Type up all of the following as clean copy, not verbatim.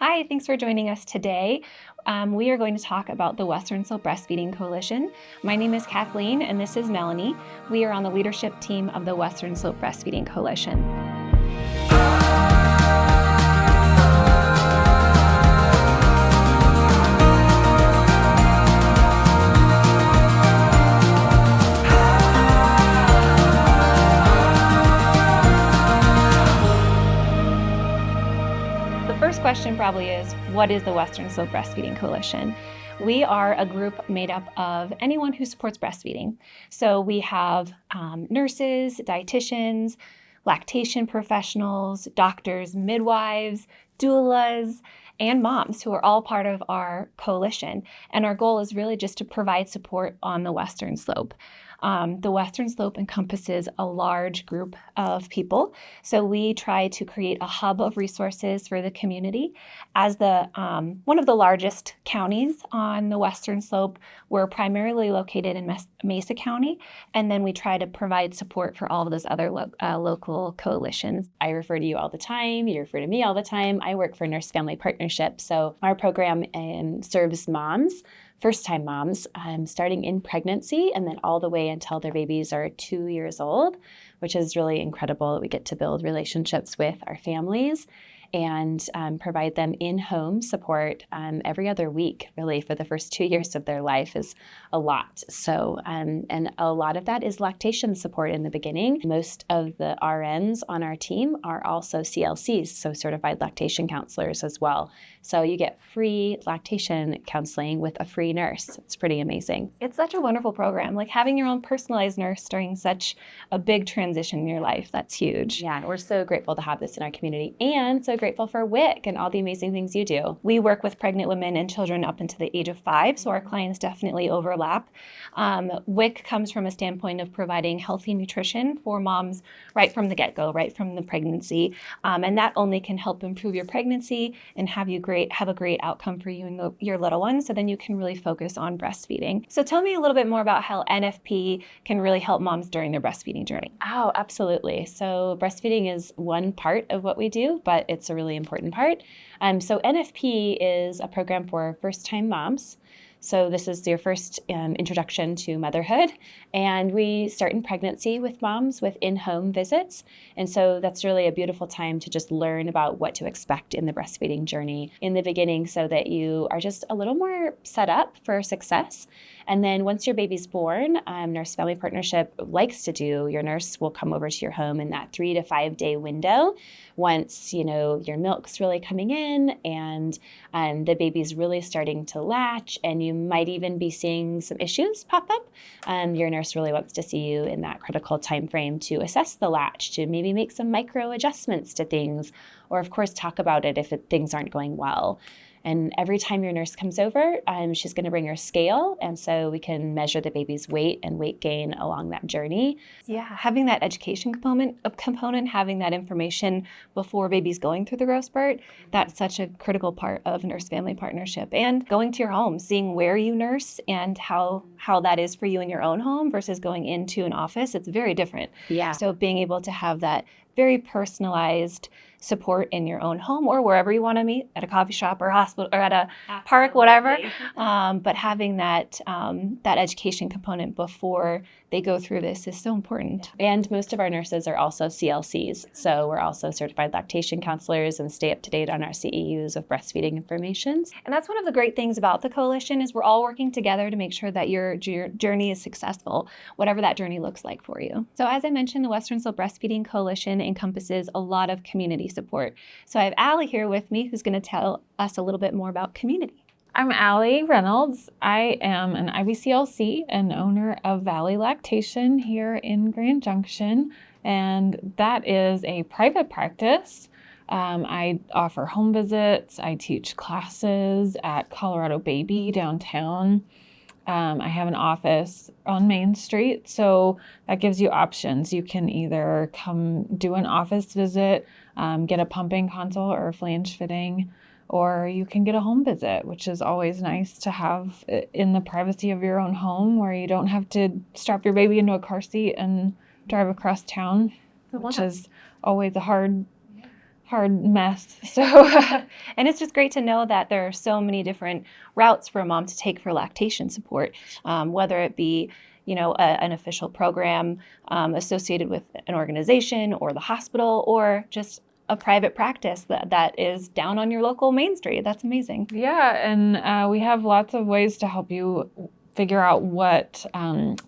Hi, thanks for joining us today. We are going to talk about the Western Slope Breastfeeding Coalition. My name is Kathleen and this is Melanie. We are on the leadership team of the Western Slope Breastfeeding Coalition. The first question probably is, what is the Western Slope Breastfeeding Coalition? We are a group made up of anyone who supports breastfeeding. So we have nurses, dietitians, lactation professionals, doctors, midwives, doulas, and moms who are all part of our coalition. And our goal is really just to provide support on the Western Slope. The Western Slope encompasses a large group of people, so we try to create a hub of resources for the community. As the one of the largest counties on the Western Slope, we're primarily located in Mesa County, and then we try to provide support for all of those other local coalitions. I refer to you all the time. You refer to me all the time. I work for Nurse Family Partnership, so our program serves moms, first-time moms, starting in pregnancy and then all the way until their babies are 2 years old, which is really incredible that we get to build relationships with our families and provide them in-home support every other week, really, for the first 2 years of their life is a lot. So, and a lot of that is lactation support in the beginning. Most of the RNs on our team are also CLCs, so certified lactation counselors as well. So you get free lactation counseling with a free nurse. It's pretty amazing. It's such a wonderful program. Like having your own personalized nurse during such a big transition in your life, that's huge. Yeah, and we're so grateful to have this in our community and so grateful for WIC and all the amazing things you do. We work with pregnant women and children up into the age of 5, so our clients definitely overlap. WIC comes from a standpoint of providing healthy nutrition for moms right from the get-go, right from the pregnancy, and that only can help improve your pregnancy and have a great outcome for you and your little one, so then you can really focus on breastfeeding. So tell me a little bit more about how NFP can really help moms during their breastfeeding journey. Oh, absolutely. So breastfeeding is one part of what we do, but it's a really important part. So NFP is a program for first-time moms. So this is your first introduction to motherhood, and we start in pregnancy with moms with in-home visits. And so that's really a beautiful time to just learn about what to expect in the breastfeeding journey in the beginning so that you are just a little more set up for success. And then once your baby's born, Nurse Family Partnership likes to do, your nurse will come over to your home in that 3 to 5 day window once, your milk's really coming in and the baby's really starting to latch and you might even be seeing some issues pop up. Your nurse really wants to see you in that critical time frame to assess the latch, to maybe make some micro adjustments to things, or of course talk about it if things aren't going well. And every time your nurse comes over, she's going to bring her scale, and so we can measure the baby's weight and weight gain along that journey. Yeah, having that education component, having that information before baby's going through the growth spurt, that's such a critical part of Nurse Family Partnership. And going to your home, seeing where you nurse and how that is for you in your own home versus going into an office, it's very different. Yeah. So being able to have that very personalized support in your own home or wherever you want to meet, at a coffee shop or hospital or at a park, whatever. But having that education component before they go through this is so important. And most of our nurses are also CLCs. So we're also certified lactation counselors and stay up to date on our CEUs of breastfeeding information. And that's one of the great things about the coalition is we're all working together to make sure that your journey is successful, whatever that journey looks like for you. So as I mentioned, the Western Slope Breastfeeding Coalition encompasses a lot of community support. So I have Allie here with me who's going to tell us a little bit more about community. I'm Allie Reynolds. I am an IBCLC and owner of Valley Lactation here in Grand Junction, and that is a private practice. I offer home visits. I teach classes at Colorado Baby downtown. I have an office on Main Street, so that gives you options. You can either come do an office visit, get a pumping consult or a flange fitting, or you can get a home visit, which is always nice to have in the privacy of your own home where you don't have to strap your baby into a car seat and drive across town, which is always a hard hard mess. So And it's just great to know that there are so many different routes for a mom to take for lactation support, whether it be an official program associated with an organization or the hospital, or just a private practice that is down on your local main street. That's amazing. yeah, and we have lots of ways to help you figure out what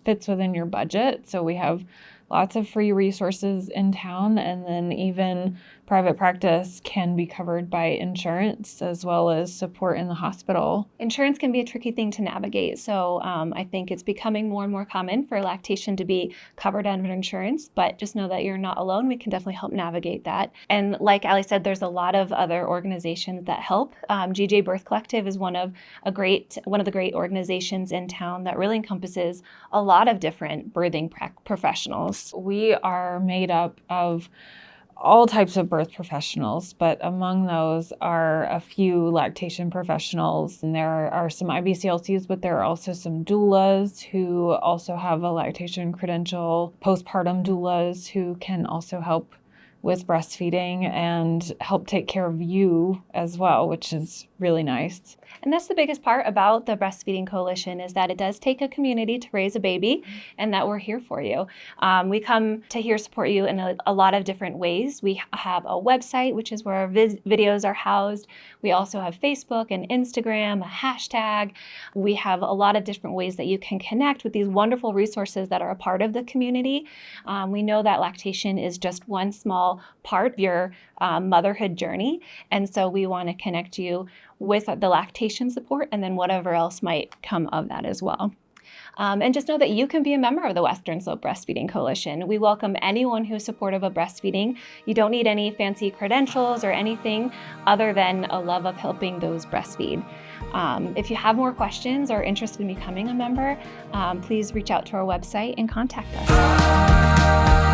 fits within your budget. So we have lots of free resources in town, and then even private practice can be covered by insurance as well as support in the hospital. Insurance can be a tricky thing to navigate. So I think it's becoming more and more common for lactation to be covered under insurance, but just know that you're not alone. We can definitely help navigate that. And like Ali said, there's a lot of other organizations that help. GJ Birth Collective is one of the great organizations in town that really encompasses a lot of different birthing professionals. We are made up of all types of birth professionals, but among those are a few lactation professionals, and there are some IBCLCs, but there are also some doulas who also have a lactation credential, postpartum doulas who can also help with breastfeeding and help take care of you as well, which is really nice. And that's the biggest part about the Breastfeeding Coalition, is that it does take a community to raise a baby, and that we're here for you. We come to here support you in a lot of different ways. We have a website, which is where our videos are housed. We also have Facebook and Instagram, a hashtag. We have a lot of different ways that you can connect with these wonderful resources that are a part of the community. We know that lactation is just one small part of your motherhood journey, and so we want to connect you with the lactation support and then whatever else might come of that as well. And just know that you can be a member of the Western Slope Breastfeeding Coalition. We welcome anyone who's supportive of breastfeeding. You don't need any fancy credentials or anything other than a love of helping those breastfeed. If you have more questions or interested in becoming a member, please reach out to our website and contact us.